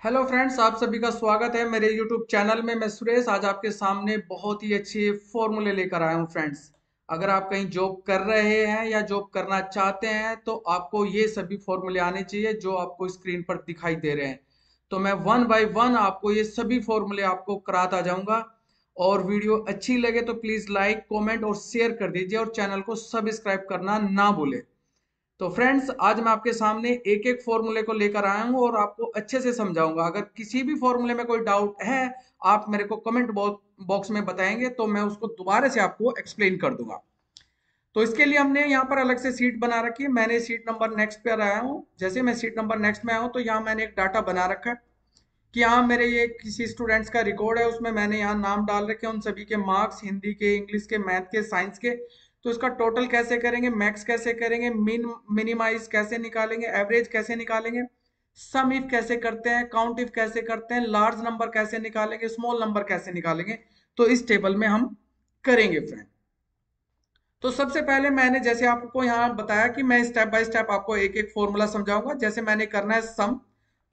Hello friends, आप सभी का स्वागत है मेरे यूट्यूब चैनल में। मैं सुरेश आज आपके सामने बहुत ही अच्छे फॉर्मूले लेकर आया हूं फ्रेंड्स। अगर आप कहीं जॉब कर रहे हैं या जॉब करना चाहते हैं तो आपको ये सभी फॉर्मूले आने चाहिए जो आपको स्क्रीन पर दिखाई दे रहे हैं। तो मैं वन बाय वन आपको ये सभी फॉर्मूले आपको कराता जाऊंगा। और वीडियो अच्छी लगे तो प्लीज लाइक कमेंट और शेयर कर दीजिए और चैनल को सब्सक्राइब करना ना भूलें। तो फ्रेंड्स, आज मैं आपके सामने एक एक फॉर्मूले को लेकर आया हूं और आपको अच्छे से समझाऊंगा। अगर किसी भी फॉर्मूले में कोई डाउट है, आप मेरे को कमेंट बॉक्स में बताएंगे तो मैं उसको दोबारा से आपको एक्सप्लेन कर दूंगा। तो इसके लिए हमने यहाँ पर अलग से सीट बना रखी है। मैंने सीट नंबर नेक्स्ट पर आया हूँ। जैसे मैं सीट नंबर नेक्स्ट में आया हूँ तो यहाँ मैंने एक डाटा बना रखा है कि यहाँ मेरे ये किसी स्टूडेंट्स का रिकॉर्ड है, उसमें मैंने यहाँ नाम डाल रखे हैं उन सभी के, मार्क्स हिंदी के, इंग्लिश के, मैथ के, साइंस के। तो इसका टोटल कैसे करेंगे, मैक्स कैसे करेंगे, मिनिमाइज कैसे निकालेंगे, एवरेज कैसे निकालेंगे, सम इफ कैसे करते हैं, काउंट इफ कैसे करते हैं, लार्ज नंबर कैसे निकालेंगे, स्मॉल नंबर कैसे निकालेंगे, तो इस टेबल में हम करेंगे फ्रेंड। तो सबसे पहले मैंने जैसे आपको यहाँ बताया कि मैं स्टेप बाय स्टेप आपको एक एक फॉर्मूला समझाऊंगा। जैसे मैंने करना है सम।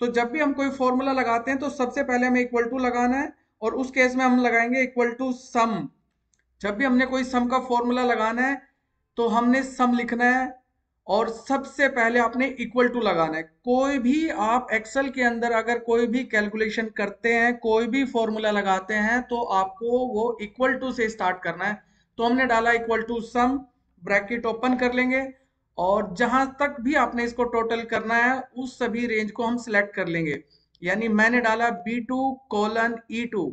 तो जब भी हम कोई फॉर्मूला लगाते हैं तो सबसे पहले हमें इक्वल टू लगाना है, और उस केस में हम लगाएंगे इक्वल टू सम। जब भी हमने कोई सम का फॉर्मूला लगाना है तो हमने सम लिखना है, और सबसे पहले आपने इक्वल टू लगाना है। कोई भी आप एक्सेल के अंदर अगर कोई भी कैलकुलेशन करते हैं, कोई भी फॉर्मूला लगाते हैं, तो आपको वो इक्वल टू से स्टार्ट करना है। तो हमने डाला equal to sum, bracket open कर लेंगे, और जहां तक भी आपने इसको टोटल करना है उस सभी रेंज को हम सिलेक्ट कर लेंगे। यानी मैंने डाला B2:E2।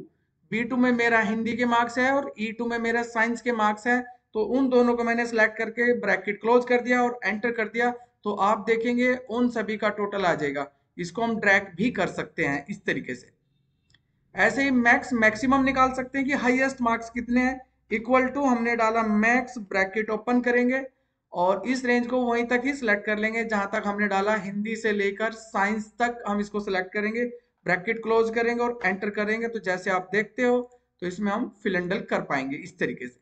B2 में मेरा हिंदी के मार्क्स है और E2 में मेरा साइंस के मार्क्स है। तो उन दोनों को मैंने सिलेक्ट करके ब्रैकेट क्लोज कर दिया और एंटर कर दिया। तो आप देखेंगे उन सभी का टोटल आ जाएगा। इसको हम ड्रैग भी कर सकते हैं इस तरीके से। ऐसे ही मैक्स मैक्सिमम निकाल सकते हैं कि हाईएस्ट मार्क्स कितने हैं। इक्वल टू हमने डाला मैक्स, ब्रैकेट ओपन करेंगे, और इस रेंज को वहीं तक ही सिलेक्ट कर लेंगे जहां तक हमने डाला, हिंदी से लेकर साइंस तक हम इसको सिलेक्ट करेंगे, ब्रैकेट क्लोज करेंगे और एंटर करेंगे। तो जैसे आप देखते हो तो इसमें हम फिल एंड कर पाएंगे इस तरीके से।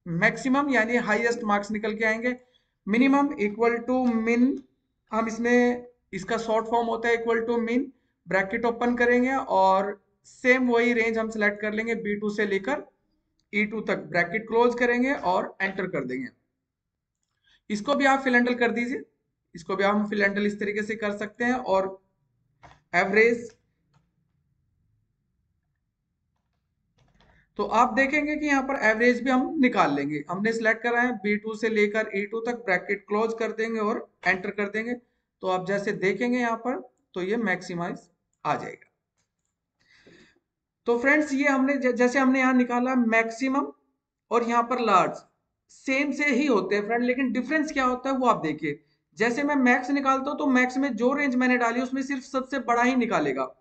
मैक्सिमम यानी हाईएस्ट मार्क्स निकल के आएंगे। मिनिमम इक्वल टू मिन, हम इसमें इसका शॉर्ट फॉर्म होता है इक्वल टू मिन। ब्रैकेट ओपन करेंगे और सेम वही रेंज हम सिलेक्ट कर लेंगे B2 से लेकर E2 तक, ब्रैकेट क्लोज करेंगे और एंटर कर देंगे। इसको भी आप फिल एंडल कर दीजिए। इसको भी हम फिल एंडल इस तरीके से कर सकते हैं। और एवरेज, तो आप देखेंगे कि यहाँ पर एवरेज भी हम निकाल लेंगे। हमने सिलेक्ट करा है B2 से लेकर E2 तक, ब्रैकेट क्लोज कर देंगे और एंटर कर देंगे। तो आप जैसे देखेंगे यहाँ पर तो ये मैक्सिमाइज आ जाएगा। तो फ्रेंड्स, ये हमने जैसे हमने यहाँ निकाला मैक्सिमम और यहाँ पर लार्ज, सेम से ही होते हैं फ्रेंड, लेकिन डिफरेंस क्या होता है वो आप देखिए। जैसे मैं मैक्स निकालता हूँ तो मैक्स में जो रेंज मैंने डाली उसमें सिर्फ सबसे बड़ा ही निकालेगा।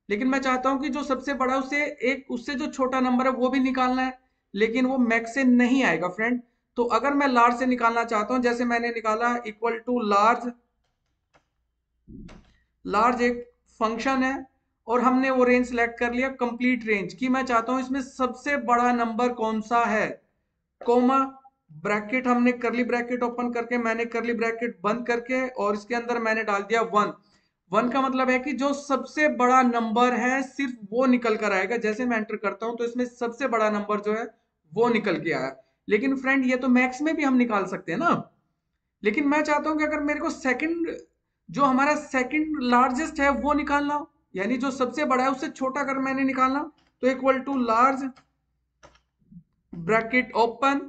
लेकिन मैं चाहता हूं कि जो सबसे बड़ा उससे एक, उससे जो छोटा नंबर है वो भी निकालना है, लेकिन वो मैक्स से नहीं आएगा फ्रेंड। तो अगर मैं लार्ज से निकालना चाहता हूं, जैसे मैंने निकाला इक्वल टू लार्ज। लार्ज एक फंक्शन है, और हमने वो रेंज सेलेक्ट कर लिया, कंप्लीट रेंज की। मैं चाहता हूं इसमें सबसे बड़ा नंबर कौन सा है, कोमा, ब्रैकेट, हमने करली ब्रैकेट ओपन करके, मैंने करली ब्रैकेट बंद करके, और इसके अंदर मैंने डाल दिया 1। 1 का मतलब है कि जो सबसे बड़ा नंबर है सिर्फ वो निकल कर आएगा। जैसे मैं एंटर करता हूं तो इसमें सबसे बड़ा नंबर जो है वो निकल के आया। लेकिन फ्रेंड, ये तो मैक्स में भी हम निकाल सकते हैं ना। लेकिन मैं चाहता हूं कि अगर मेरे को सेकंड, जो हमारा सेकंड लार्जेस्ट है वो निकालना हो, यानी जो सबसे बड़ा है उससे छोटा अगर मैंने निकालना, तो equal to large, bracket open.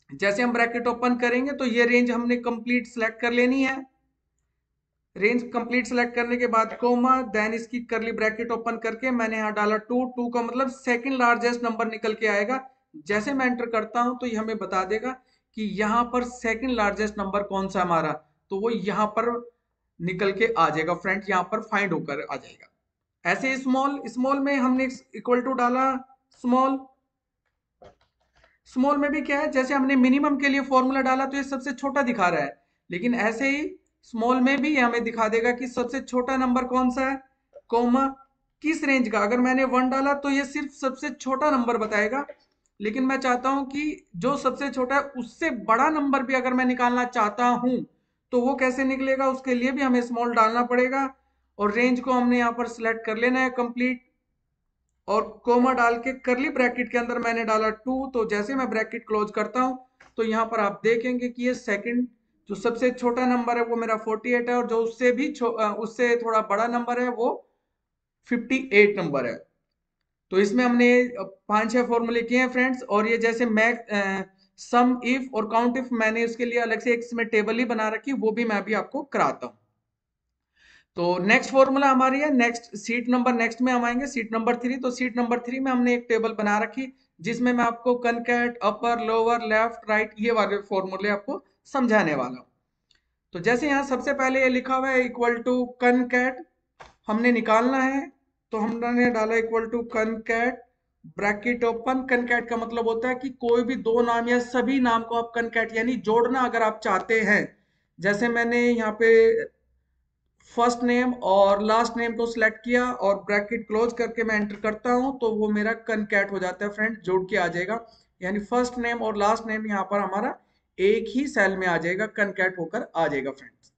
जैसे हम ब्रैकेट ओपन करेंगे तो ये रेंज हमने कंप्लीट सेलेक्ट कर लेनी है। रेंज कंप्लीट सेलेक्ट करने के बाद कोमा, देन इसकी करली ब्रैकेट ओपन करके मैंने यहाँ डाला 2। 2 का मतलब सेकंड लार्जेस्ट नंबर निकल के आएगा। जैसे मैं एंटर करता हूं तो ये हमें बता देगा कि यहाँ पर सेकंड लार्जेस्ट नंबर कौन सा हमारा, तो वो यहाँ पर निकल के आ जाएगा फ्रेंड, यहाँ पर फाइंड होकर आ जाएगा। ऐसे स्मॉल, स्मॉल में हमने इक्वल टू डाला स्मॉल। स्मॉल में भी क्या है, जैसे हमने मिनिमम के लिए फॉर्मूला डाला तो ये सबसे छोटा दिखा रहा है, लेकिन ऐसे ही स्मॉल में भी हमें दिखा देगा कि सबसे छोटा नंबर कौन सा है, कोमा, किस रेंज का। अगर मैंने 1 डाला तो ये सिर्फ सबसे छोटा नंबर बताएगा, लेकिन मैं चाहता हूं कि जो सबसे छोटा है उससे बड़ा नंबर भी अगर मैं निकालना चाहता हूं तो वो कैसे निकलेगा, उसके लिए भी हमें स्मॉल डालना पड़ेगा। और रेंज को हमने यहाँ पर सिलेक्ट कर लेना है कंप्लीट, और कोमा डाल के करली ब्रैकेट के अंदर मैंने डाला 2। तो जैसे मैं ब्रैकेट क्लोज करता हूं तो यहाँ पर आप देखेंगे कि ये सेकंड जो सबसे छोटा नंबर है वो मेरा 48 है, और जो उससे भी उससे थोड़ा बड़ा नंबर है वो 58 नंबर है। तो इसमें हमने 5-6 फॉर्मूले किए हैं फ्रेंड्स। और ये जैसे सम इफ और काउंट इफ मैंने उसके लिए अलग से एक इसमें टेबल ही बना रखी, वो भी मैं अभी आपको कराता हूँ। तो नेक्स्ट फॉर्मूला हमारी है नेक्स्ट सीट नंबर, नेक्स्ट में हम आएंगे सीट नंबर 3। तो सीट नंबर 3 में हमने एक टेबल बना रखी जिसमें मैं आपको कनकैट, अपर, लोअर, लेफ्ट, राइट ये वाले फॉर्मूले आपको समझाने वाला हूँ। तो जैसे यहाँ सबसे पहले ये लिखा हुआ है इक्वल टू कनकैट, हमने निकालना है। तो हमने डाला इक्वल टू कनकैट ब्रैकेट ओपन। कनकैट का मतलब होता है कि कोई भी दो नाम या सभी नाम को आप कनकैट यानी जोड़ना अगर आप चाहते हैं। जैसे मैंने यहाँ पे फर्स्ट नेम और लास्ट नेम को सिलेक्ट किया और ब्रैकेट क्लोज करके मैं एंटर करता हूं तो वो मेरा कनकैट हो जाता है फ्रेंड, जोड़ के आ जाएगा। यानी फर्स्ट नेम और लास्ट नेम यहाँ पर हमारा एक ही सेल में आ जाएगा, कनकैट होकर आ जाएगा फ्रेंड्स।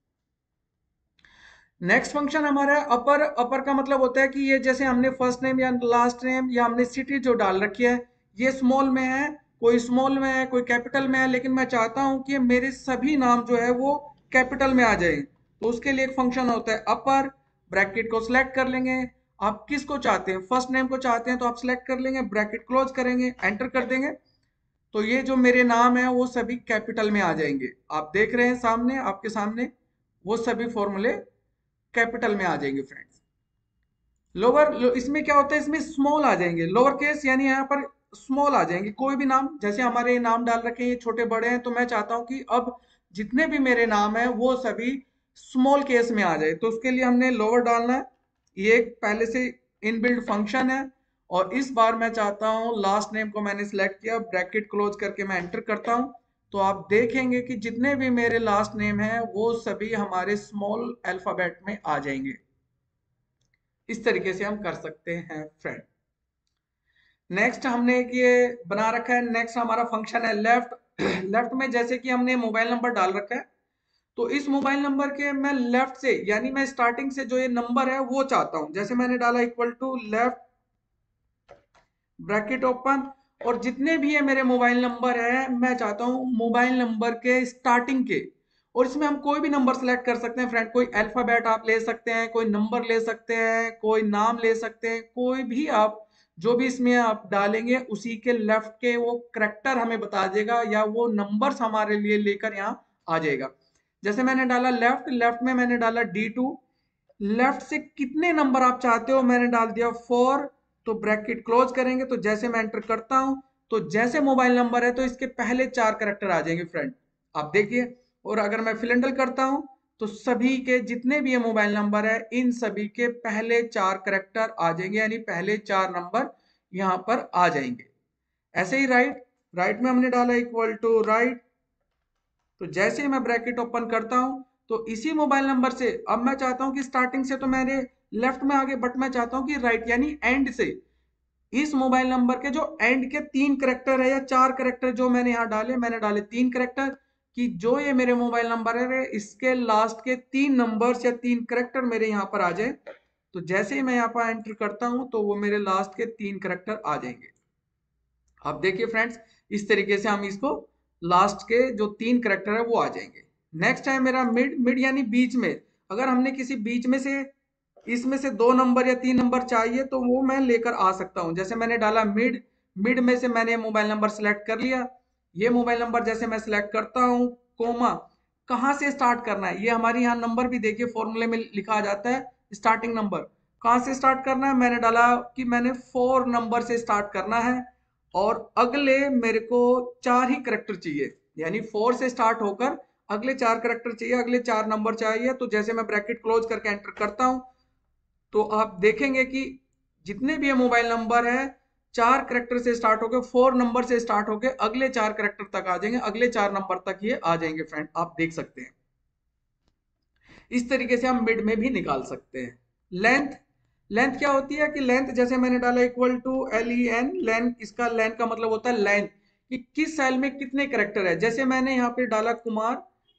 नेक्स्ट फंक्शन हमारा अपर। अपर का मतलब होता है कि ये जैसे हमने फर्स्ट नेम या लास्ट नेम या हमने सिटी जो डाल रखी है ये स्मॉल में है, कोई स्मॉल में है, कोई कैपिटल में है, लेकिन मैं चाहता हूं कि मेरे सभी नाम जो है वो कैपिटल में आ जाए। तो उसके लिए एक फंक्शन होता है अपर। ब्रैकेट को सिलेक्ट कर लेंगे, आप किसको चाहते हैं, फर्स्ट नेम को चाहते हैं तो आप सिलेक्ट कर लेंगे, ब्रैकेट क्लोज करेंगे, एंटर कर देंगे। तो ये जो मेरे नाम है वो सभी कैपिटल में आ जाएंगे। आप देख रहे हैं सामने, आपके सामने वो सभी फॉर्मूले कैपिटल में आ जाएंगे फ्रेंड्स। इसमें क्या होता है, इसमें स्मॉल आ जाएंगे, लोअर केस यानी यहाँ पर स्मॉल आ जाएंगे। कोई भी नाम, जैसे हमारे नाम डाल रखे हैं ये छोटे बड़े हैं, तो मैं चाहता हूं कि अब जितने भी मेरे नाम है वो सभी स्मॉल केस में आ जाए। तो उसके लिए हमने लोअर डालना है, ये एक पहले से इनबिल्ड फंक्शन है। और इस बार मैं चाहता हूं लास्ट नेम को मैंने सिलेक्ट किया, ब्रैकेट क्लोज करके मैं एंटर करता हूं। तो आप देखेंगे कि जितने भी मेरे लास्ट नेम है वो सभी हमारे स्मॉल अल्फाबेट में आ जाएंगे। इस तरीके से हम कर सकते हैं फ्रेंड। नेक्स्ट हमने ये बना रखा है, नेक्स्ट हमारा फंक्शन है लेफ्ट। लेफ्ट में जैसे कि हमने मोबाइल नंबर डाल रखा है, तो इस मोबाइल नंबर के मैं लेफ्ट से यानी मैं स्टार्टिंग से जो ये नंबर है वो चाहता हूं। जैसे मैंने डाला equal to left bracket open, और जितने भी ये मेरे मोबाइल नंबर है मैं चाहता हूं मोबाइल नंबर के स्टार्टिंग के। और इसमें हम कोई भी नंबर सेलेक्ट कर सकते हैं फ्रेंड, कोई अल्फाबेट आप ले सकते हैं, कोई नंबर ले सकते हैं, कोई नाम ले सकते हैं, कोई भी आप जो भी इसमें आप डालेंगे उसी के लेफ्ट के वो करेक्टर हमें बता देगा या वो नंबर्स हमारे लिए लेकर यहाँ आ जाएगा। जैसे मैंने डाला लेफ्ट, लेफ्ट में मैंने डाला D2। लेफ्ट से कितने नंबर आप चाहते हो मैंने डाल दिया 4। तो ब्रैकेट क्लोज करेंगे, तो जैसे मैं एंटर करता हूं तो जैसे मोबाइल नंबर है तो इसके पहले 4 करेक्टर आ जाएंगे फ्रेंड, आप देखिए। और अगर मैं फिल एंडल करता हूं तो सभी के जितने भी ये मोबाइल नंबर है इन सभी के पहले 4 करेक्टर आ जाएंगे, यानी पहले 4 नंबर यहां पर आ जाएंगे। ऐसे ही राइट, राइट में हमने डाला इक्वल टू राइट। तो जैसे ही मैं ब्रैकेट ओपन करता हूं तो इसी मोबाइल नंबर से अब मैं चाहता हूं कि स्टार्टिंग से तो मेरे लेफ्ट में आगे, बट मैं चाहता हूं कि राइट यानी एंड से इस मोबाइल नंबर के जो एंड के 3 करेक्टर है या 4 करेक्टर जो मैंने यहाँ डाले, मैंने डाले 3 करेक्टर, कि जो ये मेरे मोबाइल नंबर है इसके लास्ट के 3 नंबर्स या 3 करेक्टर मेरे यहाँ पर आ जाए। तो जैसे ही मैं यहाँ पर एंटर करता हूं तो वो मेरे लास्ट के 3 करेक्टर आ जाएंगे। आप देखिए फ्रेंड्स, इस तरीके से हम इसको लास्ट के जो 3 करेक्टर है वो आ जाएंगे। नेक्स्ट है मेरा मिड। मिड यानी बीच में, अगर हमने किसी बीच में से इसमें से 2 नंबर या 3 नंबर चाहिए तो वो मैं लेकर आ सकता हूं। जैसे मैंने डाला मिड, मिड में से मैंने मोबाइल नंबर सेलेक्ट कर लिया। ये मोबाइल नंबर जैसे मैं सेलेक्ट करता हूं, कोमा कहाँ से स्टार्ट करना है, ये हमारे यहाँ नंबर भी देखिए फॉर्मूले में लिखा आ जाता है स्टार्टिंग नंबर। कहाँ से स्टार्ट करना है, मैंने डाला कि मैंने 4 नंबर से स्टार्ट करना है और अगले मेरे को 4 ही करेक्टर चाहिए, यानी 4 से स्टार्ट होकर अगले 4 करेक्टर चाहिए, अगले 4 नंबर चाहिए। तो जैसे मैं ब्रैकेट क्लोज करके एंटर करता हूं तो आप देखेंगे कि जितने भी ये मोबाइल नंबर है 4 करेक्टर से स्टार्ट होकर 4 नंबर से स्टार्ट होकर अगले 4 करेक्टर तक आ जाएंगे, अगले 4 नंबर तक ये आ जाएंगे फ्रेंड, आप देख सकते हैं। इस तरीके से हम मिड में भी निकाल सकते हैं। लेंथ, लेंथ क्या होती है कि लेंथ जैसे मैंने डाला इक्वल टू LEN, लेंथ, इसका लेंथ का मतलब होता है लेंथ कि किस सेल में कितने करेक्टर है। जैसे मैंने यहाँ पे डाला कुमार,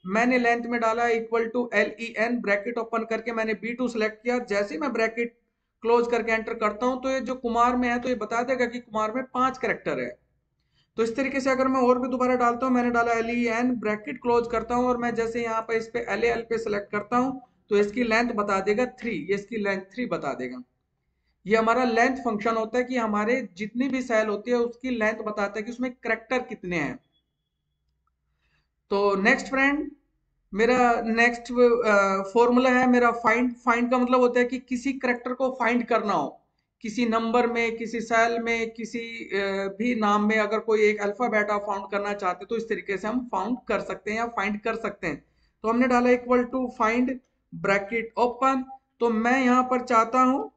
मैंने लेंथ में डाला equal to LEN, bracket open करके मैंने B2 सेलेक्ट किया। जैसे ही मैं ब्रैकेट क्लोज करके एंटर करता हूं तो ये जो कुमार में है तो ये बता देगा कि कुमार में 5 कैरेक्टर है। तो इस तरीके से अगर मैं और भी दोबारा डालता हूँ, मैंने डाला LEN, ब्रैकेट क्लोज करता हूँ और मैं जैसे यहाँ पे इस पे LAL पे सिलेक्ट करता हूँ तो इसकी लेंथ बता देगा 3, ये इसकी लेंथ 3 बता देगा। ये हमारा लेंथ फंक्शन होता है कि हमारे जितनी भी सेल होती है उसकी लेंथ बताता है कि उसमें करेक्टर कितने हैं। तो नेक्स्ट फ्रेंड, मेरा नेक्स्ट फॉर्मूला है मेरा फाइंड। फाइंड का मतलब होता है कि किसी करेक्टर को फाइंड करना हो, किसी नंबर में, किसी सेल में, किसी भी नाम में अगर कोई एक अल्फाबेट आप फाउंड करना चाहते हैं तो इस तरीके से हम फाउंड कर सकते हैं या फाइंड कर सकते हैं। तो हमने डाला equal to find, bracket open. तो मैं यहाँ पर चाहता हूँ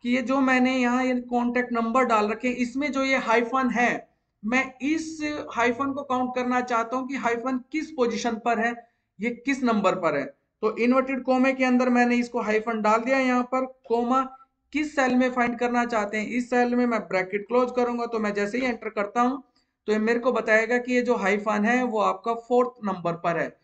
कि ये जो मैंने यहाँ ये कॉन्टेक्ट नंबर डाल रखे हैं इसमें जो ये हाइफन है, मैं इस हाइफन को काउंट करना चाहता हूँ कि हाइफन किस पोजीशन पर है, ये किस नंबर पर है। तो इन्वर्टेड कोमे के अंदर मैंने इसको हाइफन डाल दिया यहाँ पर, कोमा। किस सेल में फाइंड करना चाहते हैं, इस सेल में मैं ब्रैकेट क्लोज करूंगा। तो मैं जैसे ही एंटर करता हूं तो ये मेरे को बताएगा कि ये जो हाइफन है वो आपका 4th नंबर पर है।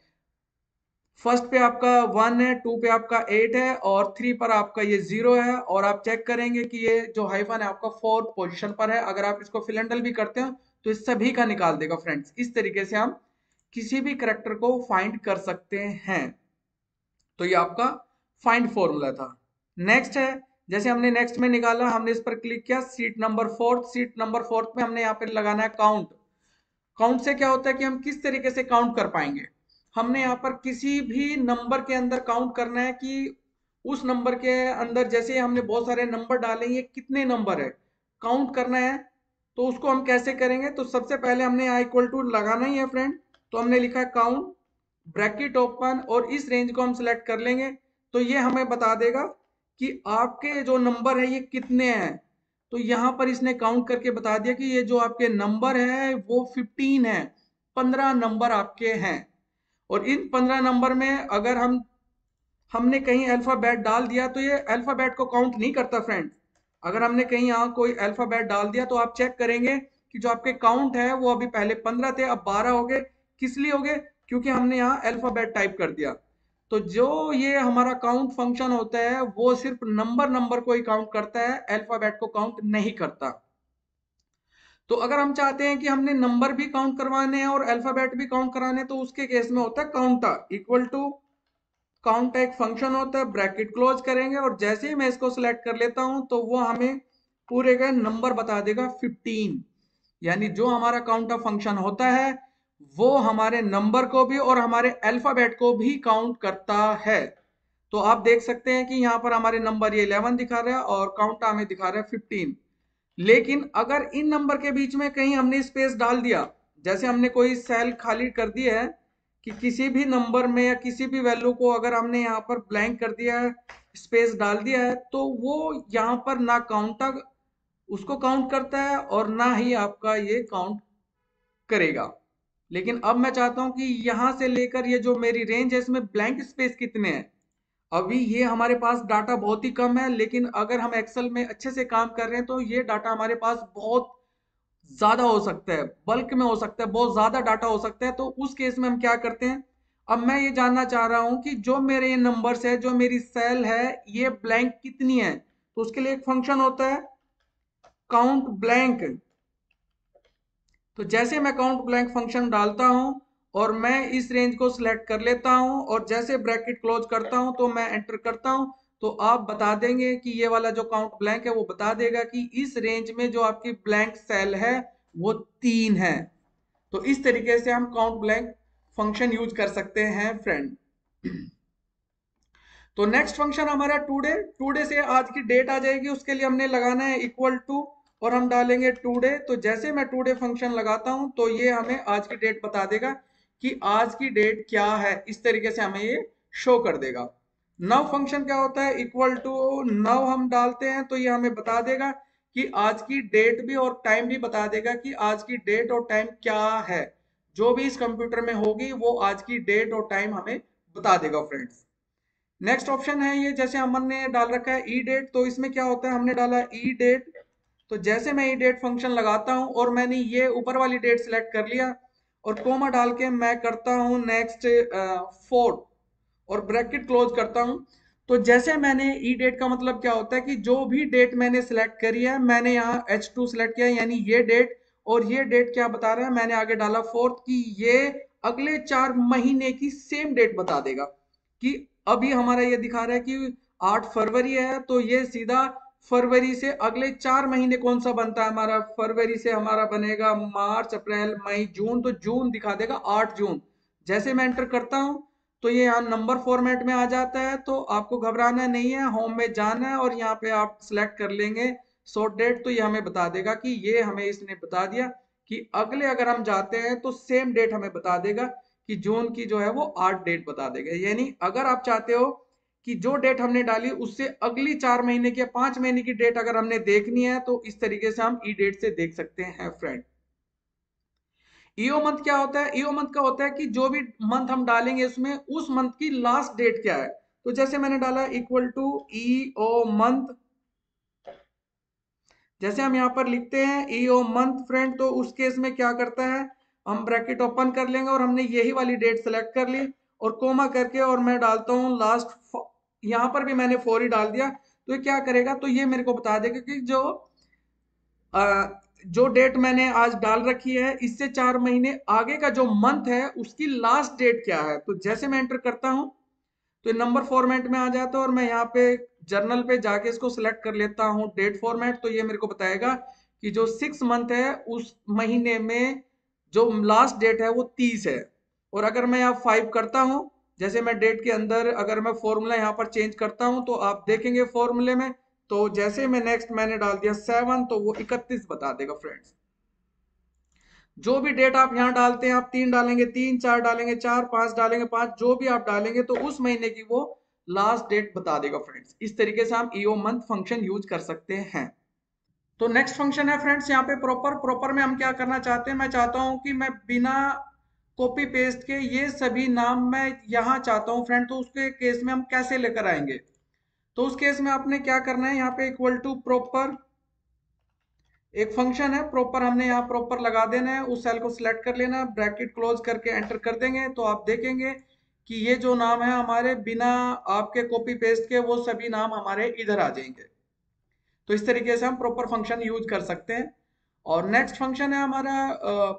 फर्स्ट पे आपका 1 है, 2 पे आपका 8 है और 3 पर आपका ये 0 है। और आप चेक करेंगे कि ये जो हाइफन है आपका 4th पोजीशन पर है। अगर आप इसको फिल एंड डल भी करते हो तो इस सभी का निकाल देगा फ्रेंड्स। इस तरीके से हम किसी भी करेक्टर को फाइंड कर सकते हैं। तो ये आपका फाइंड फॉर्मूला था। नेक्स्ट है, जैसे हमने नेक्स्ट में निकाला, हमने इस पर क्लिक किया, seat number 4th, seat number 4th में हमने यहाँ पे लगाना है काउंट। काउंट से क्या होता है कि हम किस तरीके से काउंट कर पाएंगे। हमने यहाँ पर किसी भी नंबर के अंदर काउंट करना है कि उस नंबर के अंदर, जैसे हमने बहुत सारे नंबर डाले, ये कितने नंबर है काउंट करना है। तो उसको हम कैसे करेंगे, तो सबसे पहले हमने यहाँ इक्वल टू लगाना ही है फ्रेंड। तो हमने लिखा है काउंट, ब्रैकेट ओपन और इस रेंज को हम सिलेक्ट कर लेंगे। तो ये हमें बता देगा कि आपके जो नंबर है ये कितने हैं। तो यहाँ पर इसने काउंट करके बता दिया कि ये जो आपके नंबर है वो 15 है, 15 नंबर आपके हैं। और इन 15 नंबर में अगर हमने कहीं अल्फाबेट डाल दिया तो ये अल्फाबेट को काउंट नहीं करता फ्रेंड्स। अगर हमने कहीं यहाँ कोई अल्फाबेट डाल दिया तो आप चेक करेंगे कि जो आपके काउंट है वो अभी पहले 15 थे, अब 12 हो गए। किस लिए हो गए, क्योंकि हमने यहाँ अल्फाबेट टाइप कर दिया। तो जो ये हमारा काउंट फंक्शन होता है वो सिर्फ नंबर नंबर को ही काउंट करता है, अल्फाबेट को काउंट नहीं करता। तो अगर हम चाहते हैं कि हमने नंबर भी काउंट करवाने हैं और अल्फाबेट भी काउंट कराने हैं तो उसके केस में होता है काउंटा इक्वल टू काउंट, एक फंक्शन होता है, ब्रैकेट क्लोज करेंगे और जैसे ही मैं इसको सिलेक्ट कर लेता हूं तो वो हमें पूरे का नंबर बता देगा 15। यानी जो हमारा काउंट फंक्शन होता है वो हमारे नंबर को भी और हमारे अल्फाबेट को भी काउंट करता है। तो आप देख सकते हैं कि यहाँ पर हमारे नंबर ये 11 दिखा रहा है और काउंट हमें दिखा रहा है 15। लेकिन अगर इन नंबर के बीच में कहीं हमने स्पेस डाल दिया, जैसे हमने कोई सेल खाली कर दिया है कि किसी भी नंबर में या किसी भी वैल्यू को अगर हमने यहाँ पर ब्लैंक कर दिया है, स्पेस डाल दिया है, तो वो यहाँ पर ना काउंटर उसको काउंट करता है और ना ही आपका ये काउंट करेगा। लेकिन अब मैं चाहता हूं कि यहां से लेकर ये जो मेरी रेंज है इसमें ब्लैंक स्पेस कितने हैं। अभी ये हमारे पास डाटा बहुत ही कम है, लेकिन अगर हम एक्सेल में अच्छे से काम कर रहे हैं तो ये डाटा हमारे पास बहुत ज्यादा हो सकता है, बल्क में हो सकता है, बहुत ज्यादा डाटा हो सकता है। तो उस केस में हम क्या करते हैं, अब मैं ये जानना चाह रहा हूं कि जो मेरे ये नंबर्स है, जो मेरी सेल है, ये ब्लैंक कितनी है। तो उसके लिए एक फंक्शन होता है काउंट ब्लैंक। तो जैसे मैं काउंट ब्लैंक फंक्शन डालता हूं और मैं इस रेंज को सिलेक्ट कर लेता हूं और जैसे ब्रैकेट क्लोज करता हूं तो मैं एंटर करता हूं, तो आप बता देंगे कि ये वाला जो काउंट ब्लैंक है वो बता देगा कि इस रेंज में जो आपकी ब्लैंक सेल है वो 3 है। तो इस तरीके से हम काउंट ब्लैंक फंक्शन यूज कर सकते हैं फ्रेंड। तो नेक्स्ट फंक्शन हमारा टुडे। टुडे से आज की डेट आ जाएगी, उसके लिए हमने लगाना है इक्वल टू और हम डालेंगे टुडे। तो जैसे मैं टुडे फंक्शन लगाता हूं तो ये हमें आज की डेट बता देगा कि आज की डेट क्या है, इस तरीके से हमें ये शो कर देगा। नव फंक्शन क्या होता है, इक्वल टू नव हम डालते हैं तो ये हमें बता देगा कि आज की डेट भी और टाइम भी बता देगा कि आज की डेट और टाइम क्या है। जो भी इस कंप्यूटर में होगी वो आज की डेट और टाइम हमें बता देगा फ्रेंड्स। नेक्स्ट ऑप्शन है ये, जैसे हमने डाल रखा है ई डेट। तो इसमें क्या होता है, हमने डाला ई डेट। तो जैसे मैं ई डेट फंक्शन लगाता हूं और मैंने ये ऊपर वाली डेट सिलेक्ट कर लिया और कोमा डाल के मैं करता हूं नेक्स्ट 4 और ब्रैकेट क्लोज करता हूं। तो जैसे मैंने ई डेट का मतलब क्या होता है कि जो भी डेट मैंने सिलेक्ट करी है, मैंने यहाँ H2 सिलेक्ट किया, यानी ये डेट, और ये डेट क्या बता रहा है, मैंने आगे डाला फोर्थ की ये अगले 4 महीने की सेम डेट बता देगा। कि अभी हमारा ये दिखा रहा है कि 8 फरवरी है, तो ये सीधा फरवरी से अगले 4 महीने कौन सा बनता है हमारा, फरवरी से हमारा बनेगा मार्च अप्रैल मई जून, तो जून दिखा देगा 8 जून। जैसे मैं एंटर करता हूं तो ये यहाँ नंबर फॉर्मेट में आ जाता है, तो आपको घबराना नहीं है, होम में जाना है और यहाँ पे आप सिलेक्ट कर लेंगे शॉर्ट डेट, तो ये हमें बता देगा कि ये हमें इसने बता दिया कि अगले अगर हम जाते हैं तो सेम डेट हमें बता देगा कि जून की जो है वो 8 डेट बता देगा। यानी अगर आप चाहते हो कि जो डेट हमने डाली उससे अगली 4 महीने की या 5 महीने की डेट अगर हमने देखनी है, तो इस तरीके से हम ई डेट से देख सकते हैं फ्रेंड। ईओ मंथ क्या होता है, ईओ मंथ का होता है कि जो भी मंथ हम डालेंगे उसमें उस मंथ की लास्ट डेट क्या है। तो जैसे मैंने डाला इक्वल टू ईओ मंथ, जैसे हम यहाँ पर लिखते हैं ईओ मंथ फ्रेंड, तो उस केस में क्या करता है, हम ब्रैकेट ओपन कर लेंगे और हमने यही वाली डेट सेलेक्ट कर ली और कोमा करके और मैं डालता हूँ लास्ट, यहाँ पर भी मैंने 4 ही डाल दिया। तो ये क्या करेगा, तो ये मेरे को बता देगा कि जो डेट मैंने आज डाल रखी है इससे 4 महीने आगे का जो मंथ है उसकी लास्ट डेट क्या है। तो जैसे मैं एंटर करता हूं तो ये नंबर फॉर्मेट में आ जाता है और मैं यहाँ पे जर्नल पे जाके इसको सिलेक्ट कर लेता हूँ डेट फॉर्मेट, तो ये मेरे को बताएगा कि जो 6 मंथ है उस महीने में जो लास्ट डेट है वो 30 है। और अगर मैं यहाँ 5 करता हूँ, जैसे मैं डेट के अंदर अगर मैं फॉर्मूला यहाँ पर चेंज करता हूँ तो आप देखेंगे फॉर्मूले में, तो जैसे मैं नेक्स्ट मैंने डाल दिया 7 तो वो 31 बता देगा फ्रेंड्स। जो भी डेट आप यहाँ डालते हैं, आप 3 डालेंगे 3, 4 डालेंगे 4, 5 डालेंगे 5, जो भी आप डालेंगे तो उस महीने की वो लास्ट डेट बता देगा फ्रेंड्स। इस तरीके से हम ईओ मंथ फंक्शन यूज कर सकते हैं। तो नेक्स्ट फंक्शन है फ्रेंड्स यहाँ पे प्रॉपर। प्रॉपर में हम क्या करना चाहते हैं, मैं चाहता हूँ कि मैं बिना कॉपी पेस्ट के ये सभी नाम मैं यहाँ चाहता हूँ फ्रेंड, तो उसके केस में हम कैसे लेकर आएंगे। तो उस केस में आपने क्या करना है, यहाँ पे इक्वल टू प्रॉपर एक फंक्शन है प्रॉपर, हमने यहाँ प्रॉपर लगा देना है, उस सेल को सिलेक्ट कर लेना, ब्रैकेट क्लोज करके एंटर कर देंगे, तो आप देखेंगे कि ये जो नाम है हमारे बिना आपके कॉपी पेस्ट के वो सभी नाम हमारे इधर आ जाएंगे। तो इस तरीके से हम प्रॉपर फंक्शन यूज कर सकते हैं। और नेक्स्ट फंक्शन है हमारा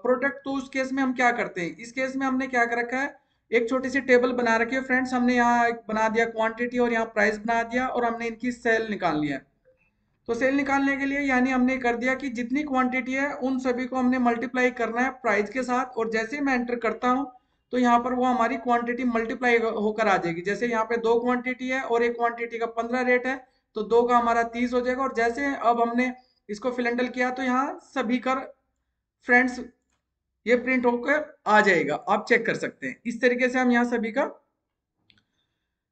प्रोडक्ट। तो उस केस में हम क्या करते हैं, इस केस में हमने क्या कर रखा है, एक छोटी सी टेबल बना रखी है फ्रेंड्स, हमने यहाँ बना दिया क्वांटिटी और यहाँ प्राइस बना दिया और हमने इनकी सेल निकाल लिया है। तो सेल निकालने के लिए यानी हमने कर दिया कि जितनी क्वांटिटी है उन सभी को हमने मल्टीप्लाई करना है प्राइस के साथ, और जैसे मैं एंटर करता हूं तो यहाँ पर वो हमारी क्वांटिटी मल्टीप्लाई होकर आ जाएगी। जैसे यहाँ पे 2 क्वांटिटी है और एक क्वांटिटी का 15 रेट है, तो 2 का हमारा 30 हो जाएगा। और जैसे अब हमने इसको फिलेंडल किया तो यहाँ सभी का फ्रेंड्स ये प्रिंट होकर आ जाएगा, आप चेक कर सकते हैं। इस तरीके से हम यहाँ सभी का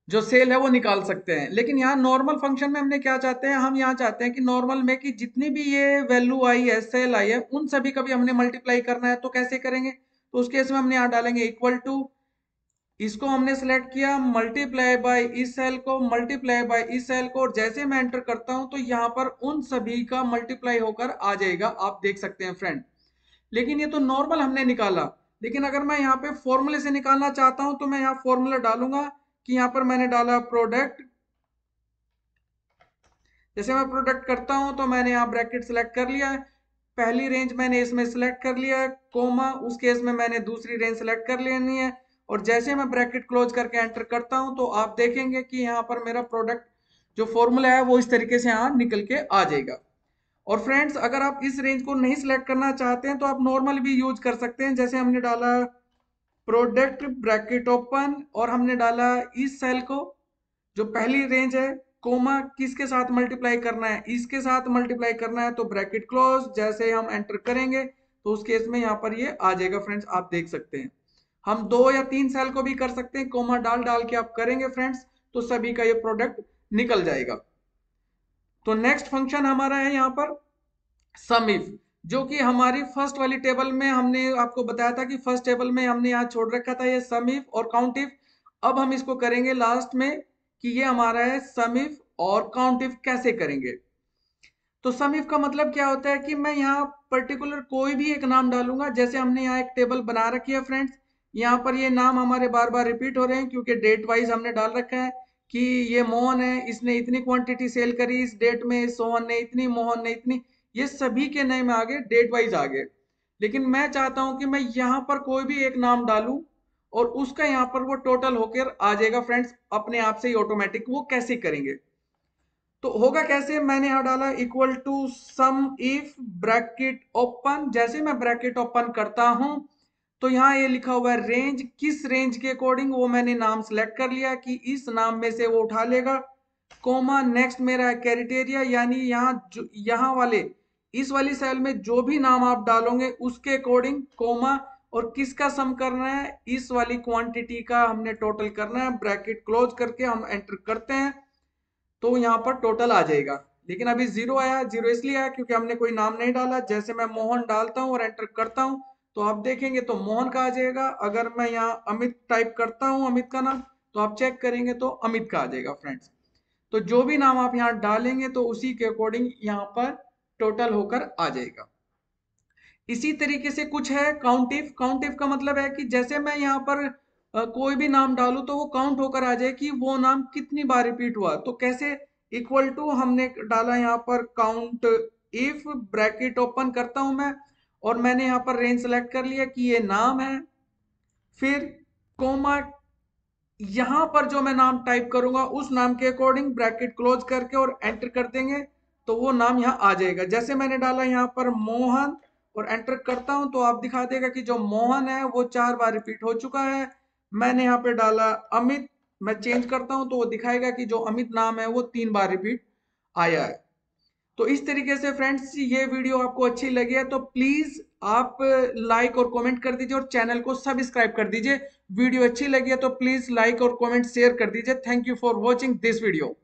जो सेल है वो निकाल सकते हैं। लेकिन यहाँ नॉर्मल फंक्शन में हमने क्या चाहते हैं, हम यहाँ चाहते हैं कि नॉर्मल में कि जितनी भी ये वैल्यू आई है, सेल आई है, उन सभी का भी हमने मल्टीप्लाई करना है। तो कैसे करेंगे, तो उस केस में हमने यहाँ डालेंगे इक्वल टू, इसको हमने सेलेक्ट किया, मल्टीप्लाई बाय इस सेल को, मल्टीप्लाई बाय इस सेल को, और जैसे मैं एंटर करता हूं तो यहाँ पर उन सभी का मल्टीप्लाई होकर आ जाएगा, आप देख सकते हैं फ्रेंड। लेकिन ये तो नॉर्मल हमने निकाला, लेकिन अगर मैं यहाँ पे फॉर्मूले से निकालना चाहता हूं तो मैं यहाँ फॉर्मूला डालूंगा कि यहाँ पर मैंने डाला प्रोडक्ट। जैसे मैं प्रोडक्ट करता हूं तो मैंने यहाँ ब्रैकेट सिलेक्ट कर लिया है, पहली रेंज मैंने इसमें सिलेक्ट कर लिया है, कोमा उस केस में मैंने दूसरी रेंज सिलेक्ट कर लेनी है। और जैसे मैं ब्रैकेट क्लोज करके एंटर करता हूं तो आप देखेंगे कि यहाँ पर मेरा प्रोडक्ट जो फॉर्मूला है वो इस तरीके से यहाँ निकल के आ जाएगा। और फ्रेंड्स अगर आप इस रेंज को नहीं सिलेक्ट करना चाहते हैं तो आप नॉर्मल भी यूज कर सकते हैं। जैसे हमने डाला प्रोडक्ट ब्रैकेट ओपन और हमने डाला इस सेल को, जो पहली रेंज है, कोमा किसके साथ मल्टीप्लाई करना है, इसके साथ मल्टीप्लाई करना है, तो ब्रैकेट क्लोज, जैसे हम एंटर करेंगे तो उस केस में यहाँ पर ये आ जाएगा फ्रेंड्स, आप देख सकते हैं। हम 2 या 3 सेल को भी कर सकते हैं, कोमा डाल डाल के आप करेंगे फ्रेंड्स, तो सभी का ये प्रोडक्ट निकल जाएगा। तो नेक्स्ट फंक्शन हमारा है यहाँ पर सम इफ, जो कि हमारी फर्स्ट वाली टेबल में हमने आपको बताया था कि फर्स्ट टेबल में हमने यहाँ छोड़ रखा था ये सम इफ और काउंट इफ। अब हम इसको करेंगे लास्ट में कि ये हमारा है सम इफ और काउंट इफ कैसे करेंगे। तो सम इफ का मतलब क्या होता है कि मैं यहाँ पर्टिकुलर कोई भी एक नाम डालूंगा। जैसे हमने यहाँ एक टेबल बना रखी है फ्रेंड्स, यहाँ पर ये नाम हमारे बार बार रिपीट हो रहे हैं क्योंकि डेट वाइज हमने डाल रखा है कि ये मोहन है, इसने इतनी क्वांटिटी सेल करी इस डेट में, सोहन ने इतनी, मोहन ने इतनी, ये सभी के नेम आगे डेट वाइज आगे। लेकिन मैं चाहता हूं कि मैं यहाँ पर कोई भी एक नाम डालूं और उसका यहाँ पर वो टोटल होकर आ जाएगा फ्रेंड्स, अपने आप से ही ऑटोमेटिक। वो कैसे करेंगे तो होगा कैसे, मैंने यहां डाला equal to sum if bracket open. जैसे मैं ब्रैकेट ओपन करता हूं तो यहाँ ये लिखा हुआ है रेंज, किस रेंज के अकॉर्डिंग, वो मैंने नाम सेलेक्ट कर लिया कि इस नाम में से वो उठा लेगा। कोमा नेक्स्ट मेरा है क्राइटेरिया, यानी यहाँ वाले इस वाली सेल में जो भी नाम आप डालोगे उसके अकॉर्डिंग कोमा, और किसका सम करना है, इस वाली क्वांटिटी का हमने टोटल करना है। ब्रैकेट क्लोज करके हम एंटर करते हैं तो यहाँ पर टोटल आ जाएगा। लेकिन अभी जीरो आया, जीरो इसलिए आया क्योंकि हमने कोई नाम नहीं डाला। जैसे मैं मोहन डालता हूँ और एंटर करता हूँ तो आप देखेंगे तो मोहन का आ जाएगा। अगर मैं यहाँ अमित टाइप करता हूँ, अमित का नाम, तो आप चेक करेंगे तो अमित का आ जाएगा फ्रेंड्स। तो जो भी नाम आप यहाँ डालेंगे तो उसी के अकॉर्डिंग यहाँ पर टोटल होकर आ जाएगा। इसी तरीके से कुछ है काउंट इफ। काउंट इफ का मतलब है कि जैसे मैं यहाँ पर कोई भी नाम डालूं तो वो काउंट होकर आ जाए कि वो नाम कितनी बार रिपीट हुआ। तो कैसे, इक्वल टू हमने डाला यहाँ पर काउंट इफ, ब्रैकेट ओपन करता हूं मैं और मैंने यहाँ पर रेंज सेलेक्ट कर लिया कि ये नाम है, फिर कोमा, यहां पर जो मैं नाम टाइप करूंगा उस नाम के अकॉर्डिंग ब्रैकेट क्लोज करके और एंटर कर देंगे तो वो नाम यहाँ आ जाएगा। जैसे मैंने डाला यहाँ पर मोहन और एंटर करता हूं तो आप दिखा देगा कि जो मोहन है वो 4 बार रिपीट हो चुका है। मैंने यहाँ पे डाला अमित, मैं चेंज करता हूं तो वो दिखाएगा कि जो अमित नाम है वो 3 बार रिपीट आया है। तो इस तरीके से फ्रेंड्स, ये वीडियो आपको अच्छी लगी है तो प्लीज आप लाइक और कमेंट कर दीजिए और चैनल को सब्सक्राइब कर दीजिए। वीडियो अच्छी लगी है तो प्लीज लाइक और कमेंट शेयर कर दीजिए। Thank you for watching this video.